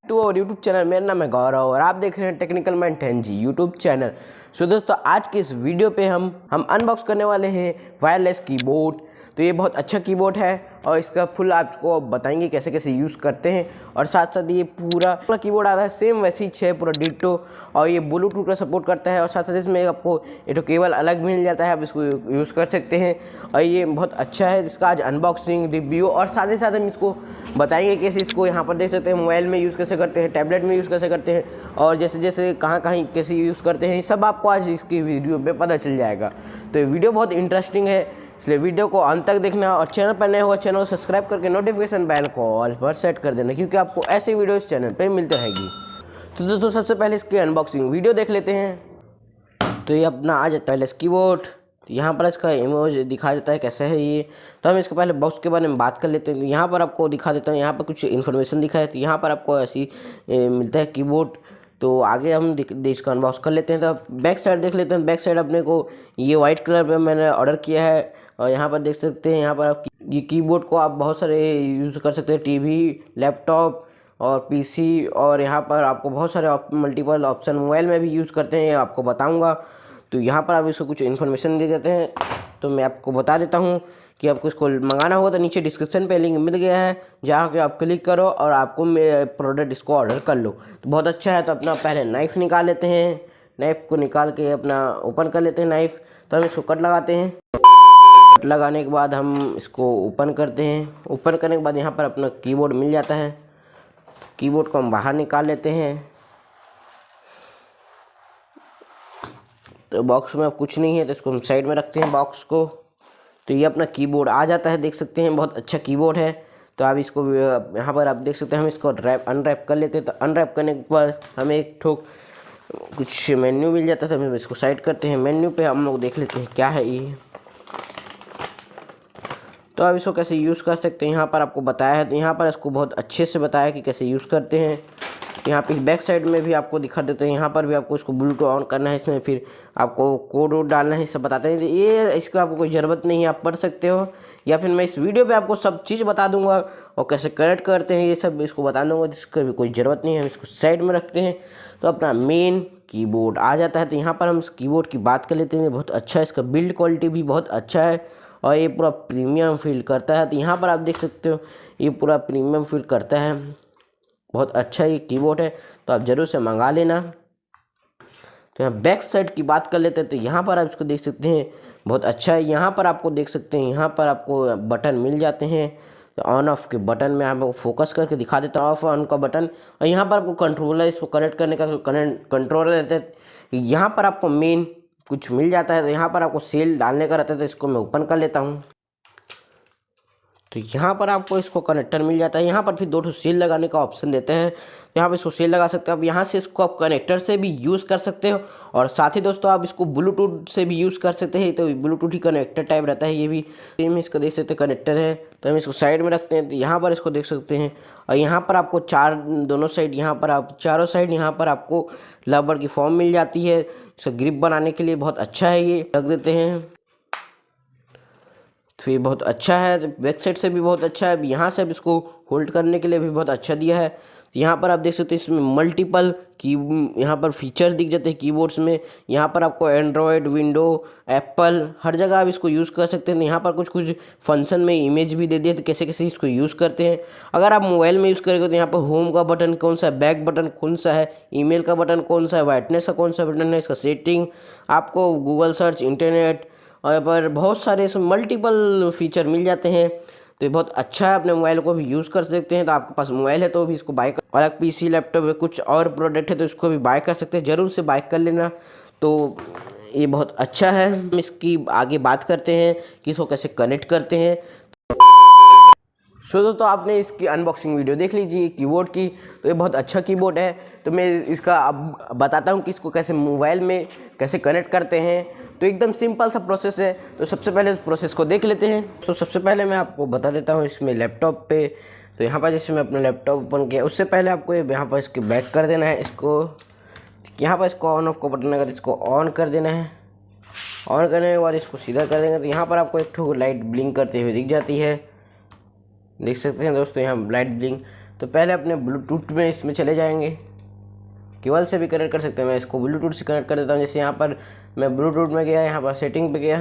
To और YouTube channel. मेरा नाम है गौरव और आप देख रहे हैं technical man 10G YouTube channel. So दोस्तों, आज के इस वीडियो पे हम अनबॉक्स करने वाले हैं वायरलेस कीबोर्ड। तो ये बहुत अच्छा कीबोर्ड है और इसका फुल आपको बताएंगे कैसे कैसे यूज़ करते हैं। और साथ साथ ये पूरा कीबोर्ड आता है सेम वैसी ही है, पूरा डिट्टो। और ये ब्लूटूथ का सपोर्ट करता है और साथ साथ इसमें आपको ये तो केबल अलग मिल जाता है, आप इसको यूज़ कर सकते हैं। और ये बहुत अच्छा है। इसका आज अनबॉक्सिंग रिव्यू और साथ ही साथ हम इसको बताएंगे कैसे इसको यहाँ पर देख सकते हैं मोबाइल में यूज़ कैसे करते हैं, टैबलेट में यूज़ कैसे करते हैं और जैसे जैसे कहाँ कहाँ कैसे यूज़ करते हैं, सब आपको आज इसकी वीडियो पे पता चल जाएगा। तो ये वीडियो बहुत इंटरेस्टिंग है, इसलिए वीडियो को अंत तक देखना और चैनल पर नए होगा चैनल को सब्सक्राब करके नोटिफिकेशन बेल को ऑल पर सेट कर देना, क्योंकि आपको ऐसे वीडियो इस चैनल पर मिलते रहेगी। तो दोस्तों, सबसे पहले इसकी अनबॉक्सिंग वीडियो देख लेते हैं। तो ये अपना आ जाता है कीबोर्ड। तो यहाँ पर इसका इमेज दिखा देता है कैसे है ये। तो हम इसके पहले बॉक्स के बारे में बात कर लेते हैं। यहाँ पर आपको दिखा देता हूँ, यहाँ पर कुछ इन्फॉर्मेशन दिखा है। तो यहाँ पर आपको ऐसी मिलता है कीबोर्ड। तो आगे हम इसका अनबॉक्स कर लेते हैं। तो बैक साइड देख लेते हैं। बैक साइड अपने को ये वाइट कलर में मैंने ऑर्डर किया है और यहाँ पर देख सकते हैं। यहाँ पर आप ये कीबोर्ड को आप बहुत सारे यूज़ कर सकते हैं, टीवी, लैपटॉप और पीसी। और यहाँ पर आपको बहुत सारे मल्टीपल ऑप्शन मोबाइल में भी यूज़ करते हैं, आपको बताऊँगा। तो यहाँ पर आप इसको कुछ इन्फॉर्मेशन दे देते हैं। तो मैं आपको बता देता हूँ कि आपको इसको मंगाना होगा तो नीचे डिस्क्रिप्शन पे लिंक मिल गया है, जहाँ के आप क्लिक करो और आपको प्रोडक्ट इसको ऑर्डर कर लो। तो बहुत अच्छा है। तो अपना पहले नाइफ़ निकाल लेते हैं। नाइफ़ को निकाल के अपना ओपन कर लेते हैं नाइफ़। तो हम इसको कट लगाते हैं। कट लगाने के बाद हम इसको ओपन करते हैं। ओपन करने के बाद यहाँ पर अपना कीबोर्ड मिल जाता है। कीबोर्ड को हम बाहर निकाल लेते हैं। तो बॉक्स में अब कुछ नहीं है, तो इसको हम साइड में रखते हैं बॉक्स को। तो ये अपना कीबोर्ड आ जाता है, देख सकते हैं बहुत अच्छा कीबोर्ड है। तो आप इसको यहाँ पर आप देख सकते हैं, हम इसको अनरैप कर लेते हैं। तो अनरैप करने के बाद हमें एक ठोक कुछ मेन्यू मिल जाता है। हम इसको साइड करते हैं। मेन्यू पे हम लोग देख लेते हैं क्या है ये। तो आप इसको कैसे यूज़ कर सकते हैं यहाँ पर आपको बताया है। तो यहाँ पर इसको बहुत अच्छे से बताया कि कैसे यूज़ करते हैं। यहाँ पे बैक साइड में भी आपको दिखा देते हैं। यहाँ पर भी आपको इसको ब्लूटूथ ऑन करना है, इसमें फिर आपको कोड वोड डालना है, सब बताते हैं। ये इसको आपको कोई ज़रूरत नहीं है, आप पढ़ सकते हो या फिर मैं इस वीडियो पे आपको सब चीज़ बता दूंगा और कैसे कनेक्ट करते हैं ये सब इसको बता दूंगा, जिसका भी कोई ज़रूरत नहीं है। हम इसको साइड में रखते हैं। तो अपना मेन कीबोर्ड आ जाता है। तो यहाँ पर हम इस कीबोर्ड की बात कर लेते हैं। बहुत अच्छा है, इसका बिल्ड क्वालिटी भी बहुत अच्छा है और ये पूरा प्रीमियम फील करता है। तो यहाँ पर आप देख सकते हो ये पूरा प्रीमियम फील करता है, बहुत अच्छा ये कीबोर्ड है। तो आप ज़रूर से मंगा लेना। तो यहाँ बैक साइड की बात कर लेते हैं। तो यहाँ पर आप इसको देख सकते हैं, बहुत अच्छा है। यहाँ पर आपको देख सकते हैं, यहाँ पर आपको बटन मिल जाते हैं। तो ऑन ऑफ के बटन में आपको फोकस करके दिखा देता हूँ ऑफ ऑन का बटन। और यहाँ पर आपको कंट्रोलर, इसको कनेक्ट करने का कंट्रोलर रहता है। यहाँ पर आपको मेन कुछ मिल जाता है। तो यहाँ पर आपको सेल डालने का रहता है। तो इसको मैं ओपन कर लेता हूँ। तो यहाँ पर आपको इसको कनेक्टर मिल जाता है। यहाँ पर फिर 2 सेल लगाने का ऑप्शन देते हैं। यहाँ पे इसको सेल लगा सकते हो आप। यहाँ से इसको आप कनेक्टर से भी यूज़ कर सकते हो और साथ ही दोस्तों आप इसको ब्लूटूथ से भी यूज़ कर सकते हैं। तो ब्लूटूथ ही कनेक्टर टाइप रहता है ये भी। इसको देख सकते हैं कनेक्टर है। तो हम इसको साइड में रखते हैं। तो यहाँ पर इसको देख सकते हैं और यहाँ पर आपको दोनों साइड, यहाँ पर आप चारों साइड यहाँ पर आपको रबड़ की फॉर्म मिल जाती है। इसको ग्रिप बनाने के लिए बहुत अच्छा है, ये रख देते हैं। तो ये बहुत अच्छा है। तो बैक साइड से भी बहुत अच्छा है। अब यहाँ से अब इसको होल्ड करने के लिए भी बहुत अच्छा दिया है। तो यहाँ पर आप देख सकते हैं इसमें मल्टीपल यहाँ पर फीचर्स दिख जाते हैं कीबोर्ड्स में। यहाँ पर आपको एंड्रॉयड, विंडो, एप्पल हर जगह आप इसको यूज़ कर सकते हैं। यहाँ पर कुछ कुछ फंक्शन में इमेज भी दे दिए, तो कैसे कैसे इसको यूज़ करते हैं। अगर आप मोबाइल में यूज़ करेंगे तो यहाँ पर होम का बटन कौन सा है, बैक बटन कौन सा है, ईमेल का बटन कौन सा है, ब्राइटनेस का कौन सा बटन है, इसका सेटिंग, आपको गूगल सर्च, इंटरनेट और पर बहुत सारे इसमें मल्टीपल फीचर मिल जाते हैं। तो ये बहुत अच्छा है, अपने मोबाइल को भी यूज़ कर सकते हैं। तो आपके पास मोबाइल है तो भी इसको बाय कर, और अगर पीसी, लैपटॉप में कुछ और प्रोडक्ट है तो इसको भी बाय कर सकते हैं, ज़रूर से बाय कर लेना। तो ये बहुत अच्छा है। हम इसकी आगे बात करते हैं कि इसको कैसे कनेक्ट करते हैं। तो आपने इसकी अनबॉक्सिंग वीडियो देख लीजिए कीबोर्ड की। तो ये बहुत अच्छा कीबोर्ड है। तो मैं इसका अब बताता हूँ कि इसको कैसे मोबाइल में कैसे कनेक्ट करते हैं। तो एकदम सिंपल सा प्रोसेस है। तो सबसे पहले इस प्रोसेस को देख लेते हैं। तो सबसे पहले मैं आपको बता देता हूँ इसमें लैपटॉप पे। तो यहाँ पर जैसे मैं अपना लैपटॉप ओपन किया, उससे पहले आपको यहाँ पर इसके बैक कर देना है। इसको यहाँ पर इसको ऑन ऑफ का बटन लगा, इसको ऑन कर देना है। ऑन करने के बाद इसको सीधा कर देंगे तो यहाँ पर आपको एक ठो लाइट ब्लिंक करते हुए दिख जाती है, देख सकते हैं दोस्तों। यहाँ लाइट ब्लिंक तो पहले अपने ब्लूटूथ में इसमें चले जाएंगे, केबल से भी कनेक्ट कर सकते हैं। मैं इसको ब्लूटूथ से कनेक्ट कर देता हूँ। जैसे यहाँ पर मैं ब्लूटूथ में गया, यहाँ पर सेटिंग पे गया,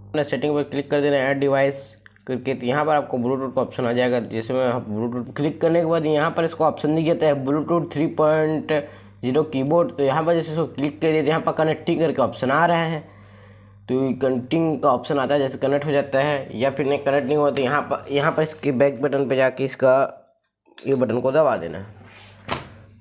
अपना सेटिंग पर क्लिक कर देना ऐड डिवाइस करके। तो यहाँ पर आपको ब्लूटूथ का ऑप्शन आ जाएगा। जैसे मैं ब्लूटूथ क्लिक करने के बाद यहाँ पर इसको ऑप्शन दिख जाता है ब्लूटूथ 3.0 कीबोर्ड। तो यहाँ पर जैसे इसको क्लिक करिए तो यहाँ पर कनेक्टिंग करके ऑप्शन आ रहा है। तो कनेक्टिंग का ऑप्शन आता है, जैसे कनेक्ट हो जाता है या फिर नहीं कनेक्ट नहीं हुआ तो यहाँ पर इसके बैक बटन पे जाके इसका ये बटन को दबा देना है।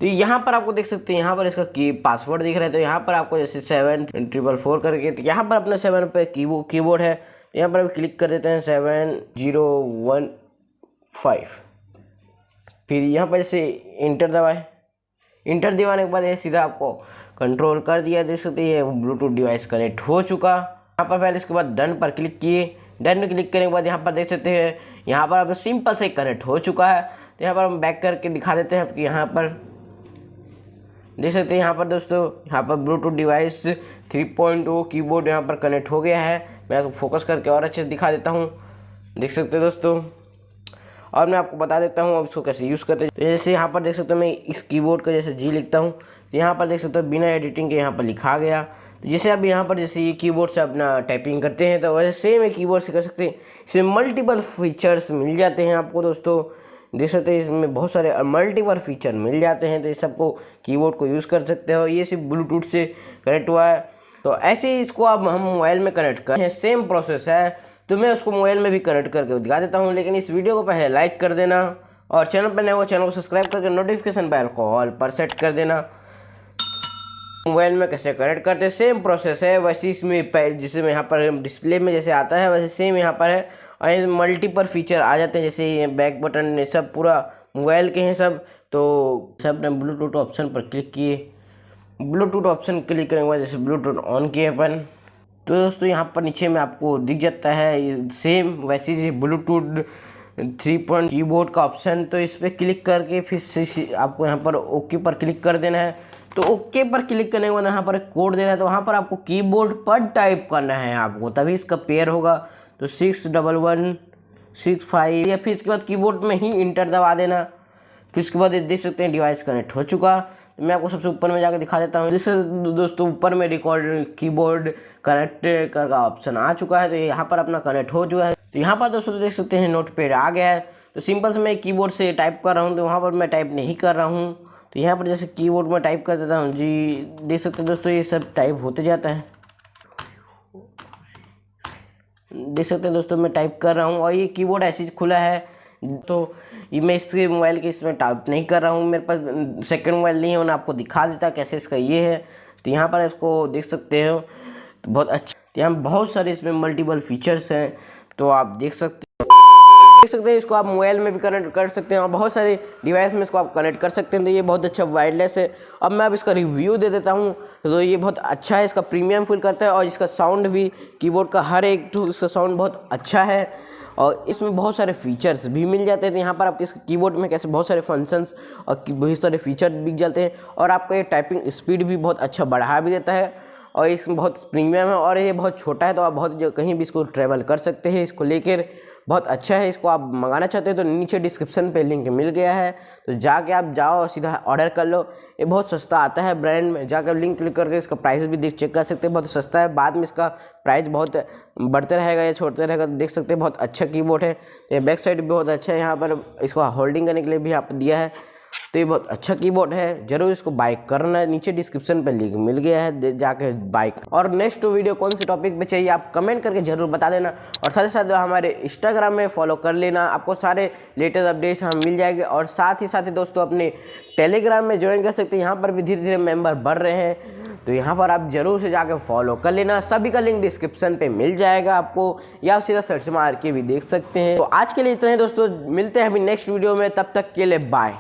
तो यहाँ पर आपको देख सकते हैं, यहाँ पर इसका पासवर्ड दिख रहा है। तो यहाँ पर आपको जैसे 7444 करके, तो यहाँ पर अपना 7 पे कीबोर्ड है। तो यहाँ पर अभी क्लिक कर देते हैं 7015। फिर यहाँ पर जैसे इंटर दबाए, इंटर दबाने के बाद ये सीधा आपको कंट्रोल कर दिया। देख सकते हैं ये ब्लूटूथ डिवाइस कनेक्ट हो चुका। यहाँ पर पहले इसके बाद डन पर क्लिक किए, डन में क्लिक करने के बाद यहाँ पर देख सकते हैं यहाँ पर आप सिंपल से कनेक्ट हो चुका है। तो यहाँ पर हम बैक करके दिखा देते हैं आपकी, यहाँ पर देख सकते हैं यहाँ पर दोस्तों, यहाँ पर ब्लूटूथ डिवाइस 3.0 कीबोर्ड यहाँ पर कनेक्ट हो गया है। मैं इसको फोकस करके और अच्छे से दिखा देता हूँ, देख सकते हैं दोस्तों। और मैं आपको बता देता हूँ अब इसको कैसे यूज़ करते हैं। तो जैसे यहाँ पर देख सकते हो मैं इस कीबोर्ड का जैसे जी लिखता हूँ, तो यहाँ पर देख सकते हो बिना एडिटिंग के यहाँ पर लिखा गया। तो जैसे आप यहाँ पर जैसे ये कीबोर्ड से अपना टाइपिंग करते हैं तो वैसे सेम ये कीबोर्ड से कर सकते हैं। इसमें मल्टीपल फीचर्स मिल जाते हैं आपको दोस्तों, देख सकते हैं इसमें बहुत सारे मल्टीपल फीचर मिल जाते हैं। तो ये सबको कीबोर्ड को यूज़ कर सकते हो। ये सिर्फ ब्लूटूथ से कनेक्ट हुआ है। तो ऐसे ही इसको अब हम मोबाइल में कनेक्ट कर हैं, सेम प्रोसेस है। तो मैं उसको मोबाइल में भी कनेक्ट करके दिखा देता हूँ। लेकिन इस वीडियो को पहले लाइक कर देना और चैनल पर नए हो चैनल को सब्सक्राइब करके नोटिफिकेशन बेल को ऑल पर सेट कर देना। मोबाइल में कैसे कनेक्ट करते हैं सेम प्रोसेस है, वैसे इसमें जिसमें यहाँ पर डिस्प्ले में जैसे आता है वैसे सेम यहाँ पर है। और मल्टीपल फीचर आ जाते हैं, जैसे ये बैक बटन, ये सब पूरा मोबाइल के हैं सब। तो सब ने ब्लूटूथ ऑप्शन पर क्लिक किए, ब्लूटूथ ऑप्शन क्लिक करने के बाद जैसे ब्लूटूथ ऑन किए अपन, तो दोस्तों यहाँ पर नीचे में आपको दिख जाता है सेम वैसे ही ब्लूटूथ 3 कीबोर्ड का ऑप्शन। तो इस पर क्लिक करके फिर से आपको यहाँ पर ओके पर क्लिक कर देना है। तो ओके पर क्लिक करने के बाद यहाँ पर एक कोड देना है। तो वहाँ पर आपको कीबोर्ड पर टाइप करना है आपको, तभी इसका पेयर होगा। तो 61165 या फिर इसके बाद कीबोर्ड में ही इंटर दबा देना। फिर उसके बाद देख सकते हैं डिवाइस कनेक्ट हो चुका। तो मैं आपको सबसे ऊपर में जाकर दिखा देता हूँ। जैसे दोस्तों ऊपर में रिकॉर्ड कीबोर्ड कनेक्ट कर का ऑप्शन आ चुका है। तो यहाँ पर अपना कनेक्ट हो चुका है। तो यहाँ पर दोस्तों देख सकते हैं नोट पैड आ गया है। तो सिंपल से मैं कीबोर्ड से टाइप कर रहा हूँ, तो वहाँ पर मैं टाइप नहीं कर रहा हूँ। तो यहाँ पर जैसे कीबोर्ड में टाइप कर देता हूँ जी, देख सकते हैं दोस्तों ये सब टाइप होते जाता है। देख सकते हैं दोस्तों मैं टाइप कर रहा हूँ और ये कीबोर्ड ऐसे ही खुला है। तो ये मैं इसके मोबाइल के इसमें टाइप नहीं कर रहा हूँ, मेरे पास सेकंड मोबाइल नहीं है, उन्हें आपको दिखा देता कैसे इसका ये है। तो यहाँ पर इसको देख सकते हो, तो बहुत अच्छा। तो यहाँ बहुत सारे इसमें मल्टीपल फीचर्स हैं, तो आप देख सकते हैं। इसको आप मोबाइल में भी कनेक्ट कर सकते हैं और बहुत सारे डिवाइस में इसको आप कनेक्ट कर सकते हैं। तो ये बहुत अच्छा वायरलेस है। अब मैं अब इसका रिव्यू दे देता हूँ। तो ये बहुत अच्छा है, इसका प्रीमियम फील करता है और इसका साउंड भी, कीबोर्ड का हर एक इसका साउंड बहुत अच्छा है और इसमें बहुत सारे फीचर्स भी मिल जाते हैं। तो यहाँ पर आपके इस कीबोर्ड में कैसे बहुत सारे फंक्शंस और बहुत सारे फीचर दिख जाते हैं और आपका ये टाइपिंग स्पीड भी बहुत अच्छा बढ़ा भी देता है और इसमें बहुत प्रीमियम है और ये बहुत छोटा है। तो आप बहुत कहीं भी इसको ट्रैवल कर सकते हैं इसको लेकर, बहुत अच्छा है। इसको आप मंगाना चाहते हैं तो नीचे डिस्क्रिप्शन पे लिंक मिल गया है, तो जाके आप जाओ सीधा ऑर्डर कर लो। ये बहुत सस्ता आता है ब्रांड में, जाकर लिंक क्लिक करके इसका प्राइस भी चेक कर सकते हैं, बहुत सस्ता है। बाद में इसका प्राइस बहुत बढ़ते रहेगा या छोड़ते रहेगा। तो देख सकते हैं बहुत अच्छा कीबोर्ड है। ये बैक साइड भी बहुत अच्छा है, यहाँ पर इसको होल्डिंग करने के लिए भी आप दिया है। तो ये बहुत अच्छा कीबोर्ड है, जरूर इसको बाय करना है। नीचे डिस्क्रिप्शन पे लिंक मिल गया है, जाके बाय। और नेक्स्ट वीडियो कौन सी टॉपिक पे चाहिए आप कमेंट करके जरूर बता देना और साथ ही साथ हमारे इंस्टाग्राम में फॉलो कर लेना, आपको सारे लेटेस्ट अपडेट्स हम मिल जाएंगे। और साथ ही दोस्तों अपने टेलीग्राम में ज्वाइन कर सकते हैं, यहाँ पर भी धीरे धीरे मेंबर बढ़ रहे हैं, तो यहाँ पर आप जरूर से जाकर फॉलो कर लेना। सभी का लिंक डिस्क्रिप्शन पे मिल जाएगा आपको, या आप सीधा सर्च मार के भी देख सकते हैं। तो आज के लिए इतना ही दोस्तों, मिलते हैं अभी नेक्स्ट वीडियो में, तब तक के लिए बाय।